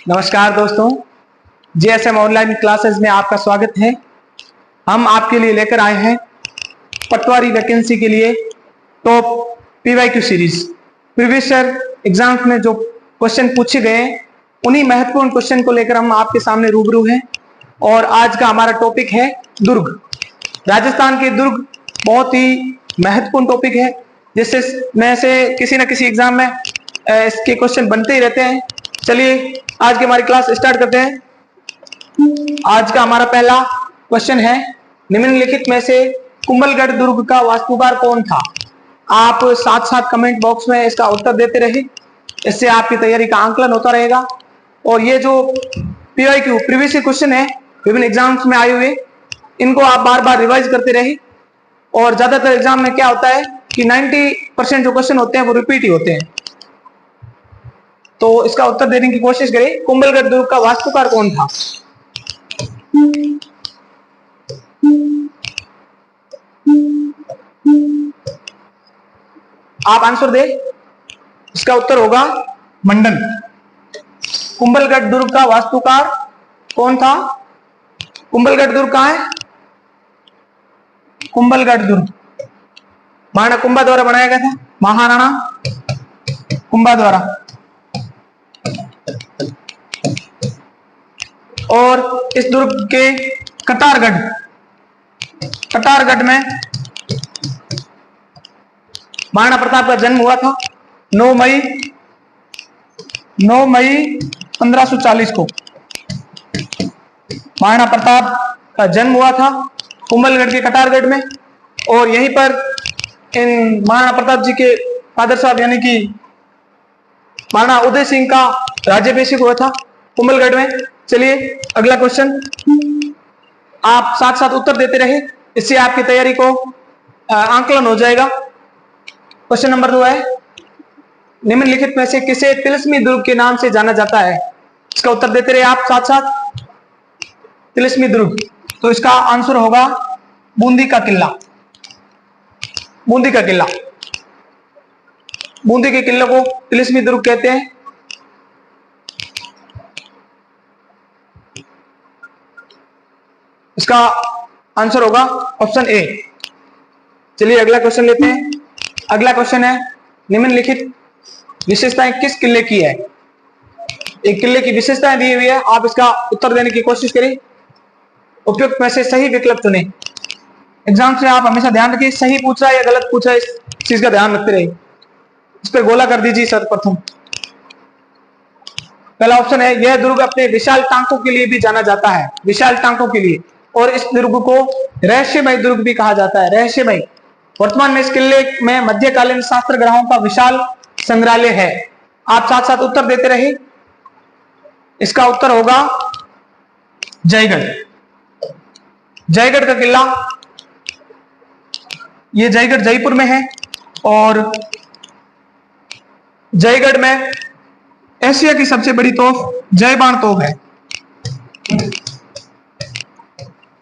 नमस्कार दोस्तों, JSM online classes में आपका स्वागत है। हम आपके लिए लेकर आए हैं पटवारी वैकेंसी के लिए top PYQ series. Previous year exams में जो क्वेश्चन पूछे गए हैं उन्हीं महत्वपूर्ण क्वेश्चन को लेकर हम आपके सामने रूबरू हैं। और आज का हमारा टॉपिक है दुर्ग। राजस्थान के दुर्ग बहुत ही महत्वपूर्ण टॉपिक है, जिससे में से किसी न किसी एग्जाम में इसके क्वेश्चन बनते ही रहते हैं। चलिए आज की हमारी क्लास स्टार्ट करते हैं। आज का हमारा पहला क्वेश्चन है, निम्नलिखित में से कुंभलगढ़ दुर्ग का वास्तुकार कौन था? आप साथ साथ कमेंट बॉक्स में इसका उत्तर देते रहे, इससे आपकी तैयारी का आंकलन होता रहेगा। और ये जो PYQ प्रीवियस क्वेश्चन है विभिन्न एग्जाम्स में आए हुए, इनको आप बार बार रिवाइज करते रहे। और ज्यादातर एग्जाम में क्या होता है कि 90% जो क्वेश्चन होते हैं वो रिपीट ही होते हैं, तो इसका उत्तर देने की कोशिश करें। कुंभलगढ़ दुर्ग का वास्तुकार कौन था? आप आंसर दे। इसका उत्तर होगा मंडन। कुंभलगढ़ दुर्ग का वास्तुकार कौन था? कुंभलगढ़ दुर्ग कहां है? कुंभलगढ़ दुर्ग महाराणा कुंभा द्वारा बनाया गया था, महाराणा कुंभा द्वारा। और इस दुर्ग के कटारगढ़ में महाराणा प्रताप का जन्म हुआ था 9 मई 1540 को महाराणा प्रताप का जन्म हुआ था कुंभलगढ़ के कटारगढ़ में। और यहीं पर इन महाराणा प्रताप जी के फादर साहब यानी कि महाराणा उदय सिंह का राज्याभिषेक हुआ था कुंभलगढ़ में। चलिए अगला क्वेश्चन, आप साथ साथ उत्तर देते रहे, इससे आपकी तैयारी को आंकलन हो जाएगा। क्वेश्चन नंबर 2 है, निम्नलिखित में से किसे तिलिस्मी दुर्ग के नाम से जाना जाता है? इसका उत्तर देते रहे आप साथ साथ। तिलिस्मी दुर्ग, तो इसका आंसर होगा बूंदी का किला। बूंदी का किला, बूंदी के किले को तिलिस्मी दुर्ग कहते हैं। इसका आंसर होगा ऑप्शन ए। चलिए अगला क्वेश्चन लेते हैं। अगला क्वेश्चन है, निम्नलिखित विशेषताएं किस किले की है? एक किले की विशेषताएं दी हुई है, आप इसका उत्तर देने की कोशिश करें। उपयुक्त में से सही विकल्प चुने। एग्जाम से आप हमेशा ध्यान रखिए, सही पूछ रहा है या गलत पूछ रहा है, इस चीज का ध्यान रखते रहिए। इस पर गोला कर दीजिए सर्वप्रथम। पहला ऑप्शन है, यह दुर्ग अपने विशाल टांकों के लिए भी जाना जाता है। विशाल टांकों के लिए। और इस दुर्ग को रहस्यमय दुर्ग भी कहा जाता है। रहस्यमय। वर्तमान में इस किले में मध्यकालीन शास्त्र ग्रहों का विशाल संग्रहालय है। आप साथ साथ उत्तर देते रहे। इसका उत्तर होगा जयगढ़। जयगढ़ का किला, ये जयगढ़ जयपुर में है। और जयगढ़ में एशिया की सबसे बड़ी तोप जयबाण तोप है।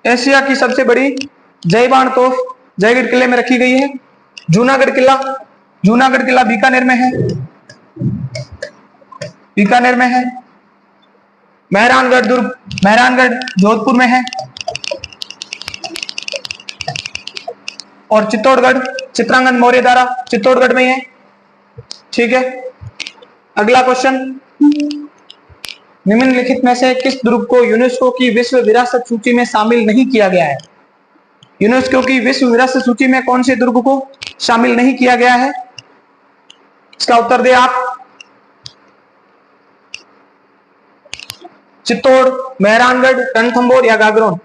एशिया की सबसे बड़ी जयबाण तोप जयगढ़ किले में रखी गई है। जूनागढ़ किला, जूनागढ़ किला बीकानेर में है। बीकानेर में है। मेहरानगढ़ दुर्ग, मेहरानगढ़ जोधपुर में है। और चित्तौड़गढ़, चित्रांगन मौर्य द्वारा चित्तौड़गढ़ में है। ठीक है। अगला क्वेश्चन, निम्नलिखित में से किस दुर्ग को यूनेस्को की विश्व विरासत सूची में शामिल नहीं किया गया है? यूनेस्को की विश्व विरासत सूची में कौन से दुर्ग को शामिल नहीं किया गया है? इसका उत्तर दे आप। चित्तौड़, मेहरानगढ़, रणथंभौर या गागरोन?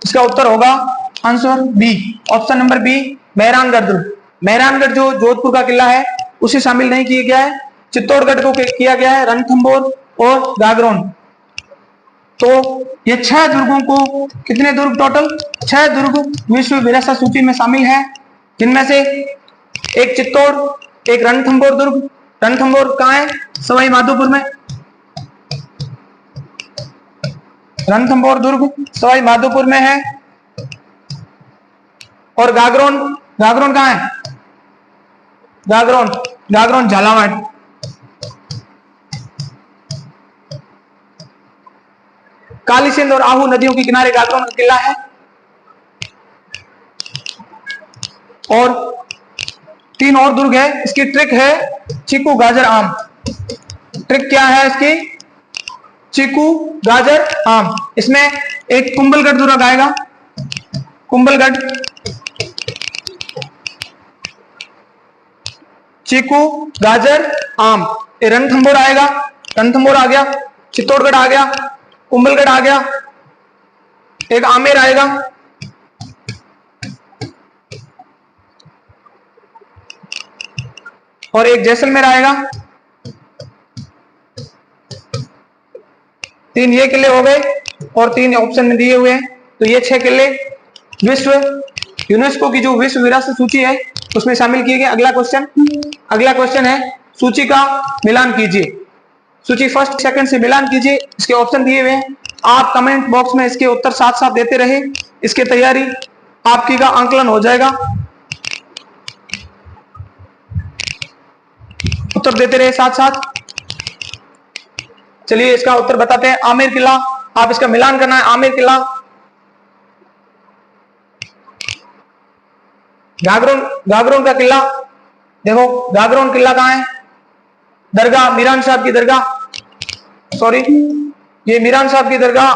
इसका उत्तर होगा answer B, option number B, Mehrangarh दुर्ग। मेहरानगढ़ जो जोधपुर का किला है उसे शामिल नहीं किया गया है। चित्तौड़गढ़ को किया गया है, रणथंभौर और गागरोन। तो ये 6 दुर्गों को, कितने दुर्ग टोटल? 6 दुर्ग विश्व विरासत सूची में शामिल है, जिनमें से एक चित्तौड़, एक रणथंभौर दुर्ग। रणथंभौर कहाँ है? सवाई माधोपुर में। रणथंभौर दुर्ग सवाई माधोपुर में है। और गागरोन, गागरोन कहाँ है? गागरोन, गागरोन झालावाड़, काली सिंध और आहू नदियों के किनारे गागरोन का किला है। और 3 और दुर्ग है। इसकी ट्रिक है चीकू गाजर आम। ट्रिक क्या है इसकी? चीकू गाजर आम। इसमें एक कुंभलगढ़ दुर्ग आएगा, कुंभलगढ़, चीकू गाजर आम। रणथंभौर आएगा, रणथंभौर आ गया, चित्तौड़गढ़ आ गया, कुंभलगढ़ आ गया, एक आमेर आएगा, और एक जैसलमेर आएगा। 3 ये किले हो गए और 3 ऑप्शन में दिए हुए हैं। तो ये 6 किले विश्व यूनेस्को की जो विश्व विरासत सूची है उसमें शामिल किए गए। अगला क्वेश्चन है सूची का मिलान कीजिए। सूची फर्स्ट सेकंड से मिलान कीजिए। इसके ऑप्शन दिए हुए हैं। आप कमेंट बॉक्स में इसके उत्तर साथ साथ देते रहे। इसकी तैयारी आपकी का आंकलन हो जाएगा। उत्तर देते रहे साथ साथ। चलिए इसका उत्तर बताते हैं। आमेर किला, आप इसका मिलान करना है। आमेर किला, गागरोन का किला, देखो गागरोन किला कहां है? दरगाह, मीरान साहब की दरगाह, सॉरी ये मीरान साहब की दरगाह।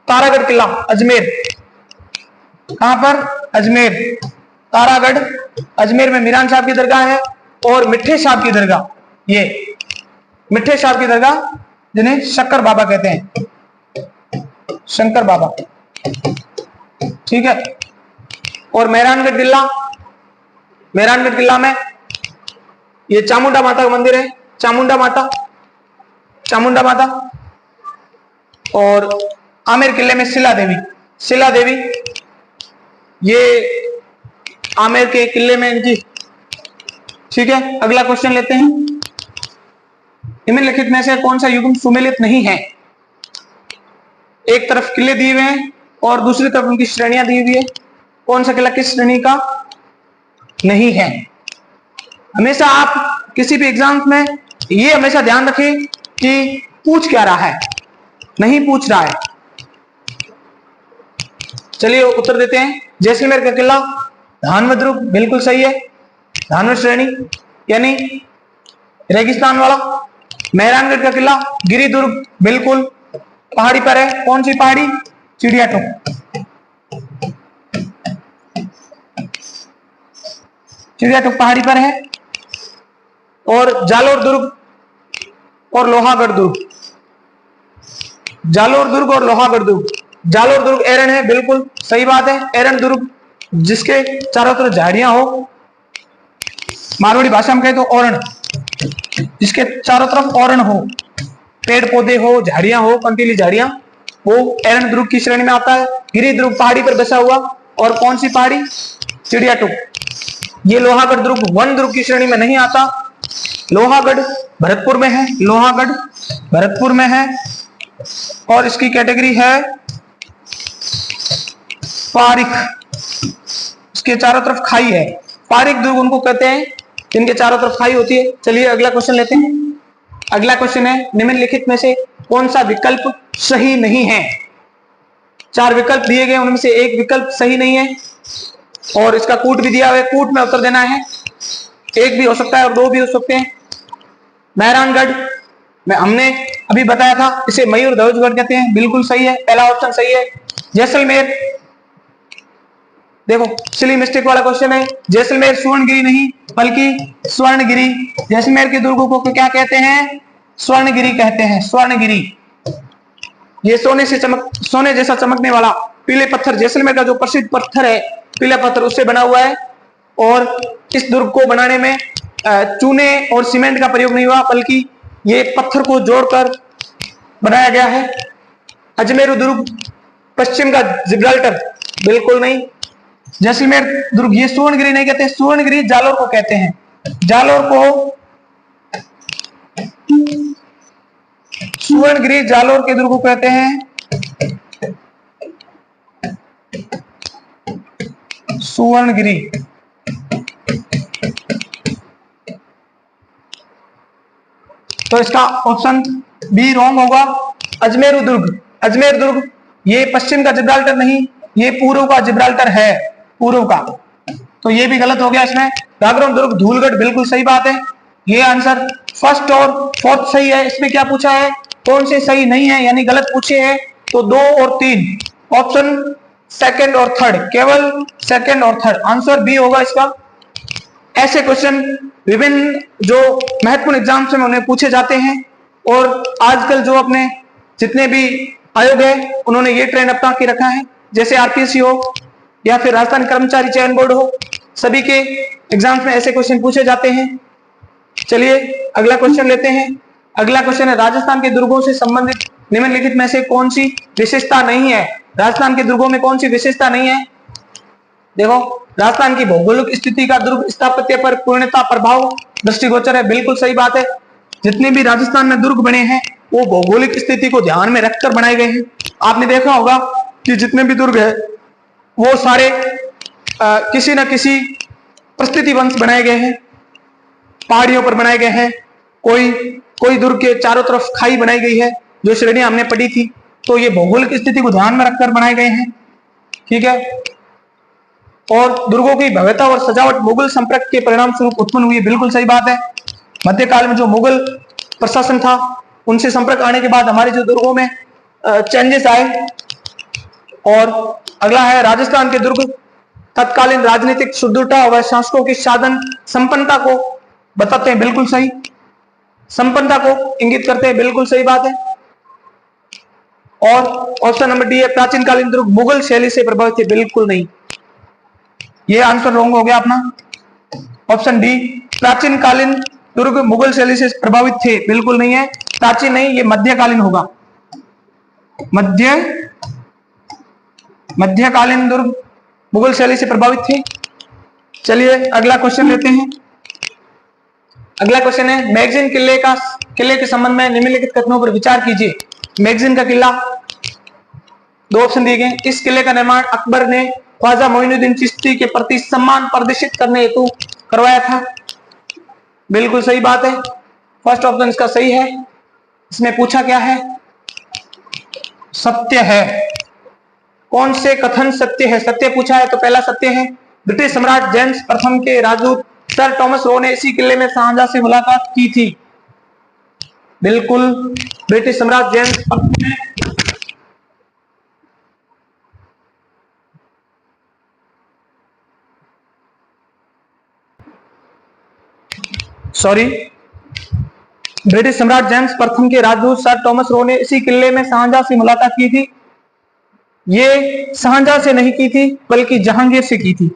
तारागढ़ किला अजमेर, कहां पर? अजमेर, तारागढ़ अजमेर में मीरान साहब की दरगाह है। और मिठे साहब की दरगाह, ये मिठे साहब की दरगाह जिन्हें शक्कर बाबा कहते हैं, शंकर बाबा, ठीक है। और मेहरानगढ़ किला, मेहरानगढ़ किला में ये चामुंडा माता का मंदिर है, चामुंडा माता, चामुंडा माता। और आमेर किले में शिला देवी, शिला देवी, ये आमेर के किले में इनकी, ठीक है। अगला क्वेश्चन लेते हैं। निम्नलिखित में से कौन सा युग्म सुमेलित नहीं है? एक तरफ किले दिए हुए हैं और दूसरी तरफ उनकी श्रेणियां दी हुई है। कौन सा किला किस श्रेणी का नहीं है? हमेशा आप किसी भी एग्जाम में ये हमेशा ध्यान रखें कि पूछ क्या रहा है, नहीं पूछ रहा है। चलिए उत्तर देते हैं। जैसलमेर का किला धानव दुर्ग, बिल्कुल सही है, धानव श्रेणी यानी रेगिस्तान वाला। मेहरानगढ़ का किला गिरी दुर्ग, बिल्कुल पहाड़ी पर है। कौन सी पहाड़ी? चिड़िया टोक, चिड़िया टोक पहाड़ी पर है। और जालोर दुर्ग और लोहागढ़ दुर्ग, जालोर दुर्ग और लोहागढ़ दुर्ग। जालोर दुर्ग एरन है, बिल्कुल सही बात है। एरन दुर्ग जिसके चारों तरफ झाड़ियां हो, मारवाड़ी भाषा में कहे तो ओरण, जिसके चारों तरफ ओरण हो, पेड़ पौधे हो, झाड़ियां हो, कंटीली झाड़ियां, वो एरन दुर्ग की श्रेणी में आता है। गिरी दुर्ग पहाड़ी पर बसा हुआ। और कौन सी पहाड़ी? चिड़िया टोक। ये लोहागढ़ दुर्ग वन दुर्ग की श्रेणी में नहीं आता। लोहागढ़ भरतपुर में है, लोहागढ़ भरतपुर में है और इसकी कैटेगरी है पारिक। इसके चारों तरफ खाई है, पारिक दुर्ग उनको कहते हैं जिनके चारों तरफ खाई होती है। चलिए अगला क्वेश्चन लेते हैं। अगला क्वेश्चन है निम्नलिखित में से कौन सा विकल्प सही नहीं है? 4 विकल्प दिए गए, उनमें से एक विकल्प सही नहीं है और इसका कूट भी दिया हुआ है। कूट में उत्तर देना है। एक भी हो सकता है और 2 भी हो सकते हैं। मेहरानगढ़ में हमने अभी बताया था, इसे मयूर ध्वजगढ़ कहते हैं, बिल्कुल सही है, पहला ऑप्शन सही है। जैसलमेर, देखो सिली मिस्टेक वाला क्वेश्चन है। जैसलमेर स्वर्णगिरी नहीं बल्कि स्वर्णगिरी। जैसलमेर के दुर्गों को क्या कहते हैं? स्वर्णगिरी कहते हैं, स्वर्णगिरी। ये सोने जैसा चमकने वाला पीले पत्थर, जैसलमेर का जो प्रसिद्ध पत्थर है पीला पत्थर, उससे बना हुआ है। और इस दुर्ग को बनाने में चूने और सीमेंट का प्रयोग नहीं हुआ बल्कि ये पत्थर को जोड़कर बनाया गया है। अजमेर दुर्ग पश्चिम का जिब्राल्टर, बिल्कुल नहीं। जैसलमेर दुर्ग ये सुवर्णगिरी नहीं कहते, सुवर्णगिरी जालोर को कहते हैं। जालोर को सुवर्णगिरी जालोर के दुर्ग को कहते हैं सुवर्णगिरी। तो इसका ऑप्शन बी रॉन्ग होगा। अजमेर दुर्ग, अजमेर दुर्ग ये पश्चिम का जिब्राल्टर नहीं, ये पूर्व का जिब्राल्टर है, पूर्व का, तो ये भी गलत हो गया इसमें। गागरोन दुर्ग, धूलगढ़ बिल्कुल सही बात है। ये आंसर फर्स्ट और फोर्थ सही है। इसमें क्या पूछा है, कौन से सही नहीं है यानी गलत पूछे हैं, तो 2 और 3, ऑप्शन सेकंड और थर्ड, केवल सेकंड और थर्ड, आंसर बी होगा इसका। ऐसे क्वेश्चन विभिन्न जो महत्वपूर्ण एग्जाम्स में उन्हें पूछे जाते हैं, और आजकल जो अपने जितने भी आयोग है उन्होंने ये ट्रेंड अपना के रखा है, जैसे आरपीएससी हो या फिर राजस्थान कर्मचारी चयन बोर्ड हो, सभी के एग्जाम्स में ऐसे क्वेश्चन पूछे जाते हैं। चलिए अगला क्वेश्चन लेते हैं। अगला क्वेश्चन है, राजस्थान के दुर्गों से संबंधित निम्नलिखित में से कौन सी विशेषता नहीं है। राजस्थान के दुर्गों में कौन सी विशेषता नहीं है। देखो, राजस्थान की भौगोलिक स्थिति का दुर्ग स्थापत्य पर पूर्णता प्रभाव दृष्टिगोचर है, बिल्कुल सही बात है। जितने भी राजस्थान में दुर्ग बने हैं वो भौगोलिक स्थिति को ध्यान में रखकर बनाए गए हैं। आपने देखा होगा कि जितने भी दुर्ग है वो सारे किसी न किसी परिस्थिति वंश बनाए गए हैं, पहाड़ियों पर बनाए गए हैं, कोई दुर्ग के चारों तरफ खाई बनाई गई है, जो श्रेणियां हमने पढ़ी थी, तो ये भौगोलिक स्थिति को ध्यान में रखकर बनाए गए हैं। ठीक है, और दुर्गों की भव्यता और सजावट मुगल संपर्क के परिणाम स्वरूप उत्पन्न हुई, बिल्कुल सही बात है। मध्यकाल में जो मुगल प्रशासन था उनसे संपर्क आने के बाद हमारे जो दुर्गों में चेंजेस आए। और अगला है, राजस्थान के दुर्ग तत्कालीन राजनीतिक सुदृढ़ता व शासकों की साधन संपन्नता को बताते हैं, बिल्कुल सही, संपन्नता को इंगित करते हैं, बिल्कुल सही बात है। और ऑप्शन नंबर डी है, प्राचीन कालीन दुर्ग मुगल शैली से प्रभावित थे, बिल्कुल नहीं, ये आंसर रॉन्ग हो गया अपना। ऑप्शन डी, प्राचीन कालीन दुर्ग मुगल शैली से प्रभावित थे, बिल्कुल नहीं है, प्राचीन नहीं, ये मध्यकालीन होगा, मध्यकालीन दुर्ग मुगल शैली से प्रभावित थे। चलिए अगला क्वेश्चन लेते हैं। अगला क्वेश्चन है, मैगजीन किले के संबंध में निम्नलिखित कथनों पर विचार कीजिए। मैगजीन का किला, 2 ऑप्शन दिए गए। इस किले का निर्माण अकबर ने ख्वाजा मोइनुद्दीन चिश्ती के प्रति सम्मान प्रदर्शित करने हेतु करवाया था, बिल्कुल सही बात है, फर्स्ट ऑप्शन इसका सही है। इसमें पूछा क्या है, सत्य है, कौन से कथन सत्य है, सत्य पूछा है तो पहला सत्य है, ब्रिटिश सम्राट जेम्स प्रथम के राजदूत सर टॉमस रो ने इसी किले में शाहजहां से मुलाकात की थी, बिल्कुल, ब्रिटिश सम्राट जेम्स प्रथम ने ब्रिटिश सम्राट जेम्स प्रथम के राजदूत सर टॉमस रो ने इसी किले में शाहजहां से मुलाकात की थी। ये शाहजहां से नहीं की थी बल्कि जहांगीर से की थी।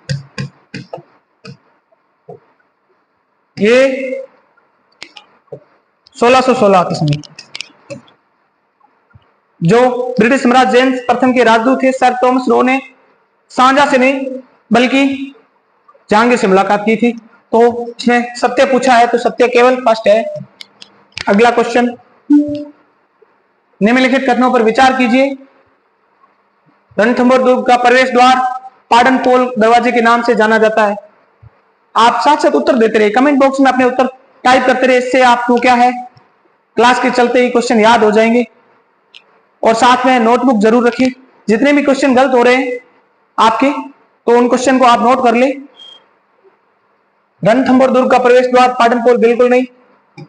ये 1616 के समय जो ब्रिटिश सम्राट जेम्स प्रथम के राजदूत थे सर टॉमस रो ने शाहजहां से नहीं बल्कि जहांगीर से मुलाकात की थी। तो इसमें सत्य पूछा है तो सत्य केवल फर्स्ट है। अगला क्वेश्चन, निम्नलिखित कथनों पर विचार कीजिए। रणथंभौर दुर्ग का प्रवेश द्वार पाटनपोल दरवाजे के नाम से जाना जाता है। आप साथ साथ उत्तर देते रहे, कमेंट बॉक्स में अपने उत्तर टाइप करते रहे, इससे आपको क्या है क्लास के चलते ही क्वेश्चन याद हो जाएंगे। और साथ में नोटबुक जरूर रखिए, जितने भी क्वेश्चन गलत हो रहे हैं आपके तो उन क्वेश्चन को आप नोट कर ले। रणथंभौर दुर्ग का प्रवेश द्वार पाटनपोल, बिल्कुल नहीं,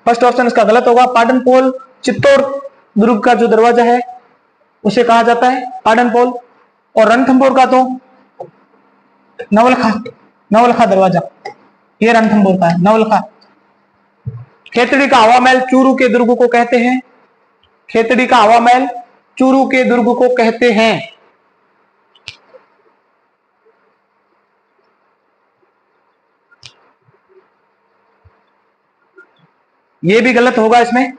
फर्स्ट ऑप्शन इसका गलत होगा। पाटनपोल चित्तौड़ दुर्ग का जो दरवाजा है उसे कहा जाता है पाटनपोल, और रणथंभौर का तो नवलखा दरवाजा, ये रणथंभौर का है नवलखा। खेतड़ी का हवा महल चूरू के दुर्ग को कहते हैं, खेतड़ी का हवा महल चूरू के दुर्ग को कहते हैं। ये भी गलत होगा, इसमें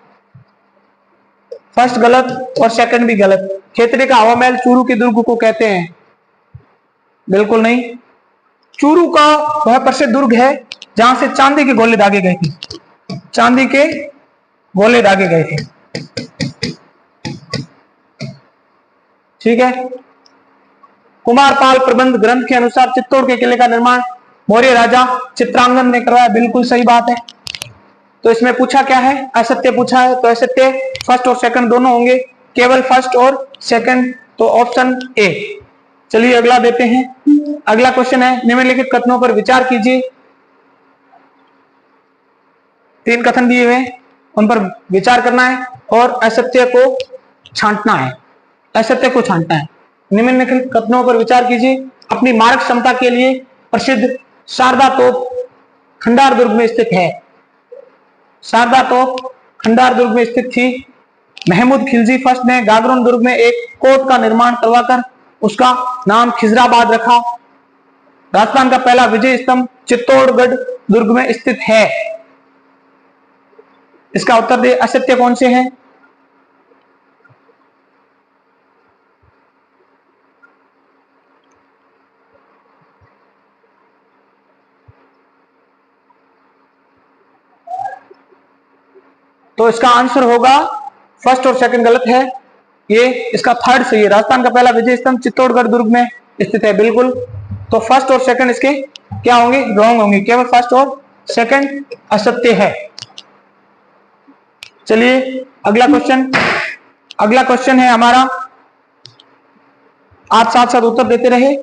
फर्स्ट गलत और सेकंड भी गलत। खेतड़ी का हवा महल चूरू के दुर्ग को कहते हैं, बिल्कुल नहीं। चूरू का वह प्रसिद्ध दुर्ग है जहां से चांदी के गोले दागे गए थे, चांदी के गोले दागे गए थे, ठीक है। कुमारपाल प्रबंध ग्रंथ के अनुसार चित्तौड़ के किले का निर्माण मौर्य राजा चित्रांगन ने करवाया, बिल्कुल सही बात है। तो इसमें पूछा क्या है, असत्य पूछा है तो असत्य फर्स्ट और सेकंड दोनों होंगे। केवल फर्स्ट और सेकंड, तो ऑप्शन ए। चलिए अगला देते हैं। अगला क्वेश्चन है, निम्नलिखित कथनों पर विचार कीजिए। 3 कथन दिए हुए, उन पर विचार करना है और असत्य को छांटना है। असत्य को छांटना है। निम्नलिखित कथनों पर विचार कीजिए। अपनी मारक क्षमता के लिए प्रसिद्ध शारदा तोप खंडार दुर्ग में स्थित है। शारदा तोप खंडार दुर्ग में स्थित थी। महमूद खिलजी फर्स्ट ने गागरोन दुर्ग में एक कोट का निर्माण करवाकर उसका नाम खिजराबाद रखा। राजस्थान का पहला विजय स्तंभ चित्तौड़गढ़ दुर्ग में स्थित है। इसका उत्तर दे, असत्य कौन से हैं? तो इसका आंसर होगा फर्स्ट और सेकंड गलत है, ये इसका थर्ड सही है। राजस्थान का पहला विजय स्तंभ चित्तौड़गढ़ दुर्ग में स्थित है, बिल्कुल। तो फर्स्ट और सेकंड इसके क्या होंगे? रॉन्ग होंगे। केवल फर्स्ट और सेकंड असत्य है। चलिए अगला क्वेश्चन। अगला क्वेश्चन है हमारा, आप साथ साथ उत्तर देते रहे।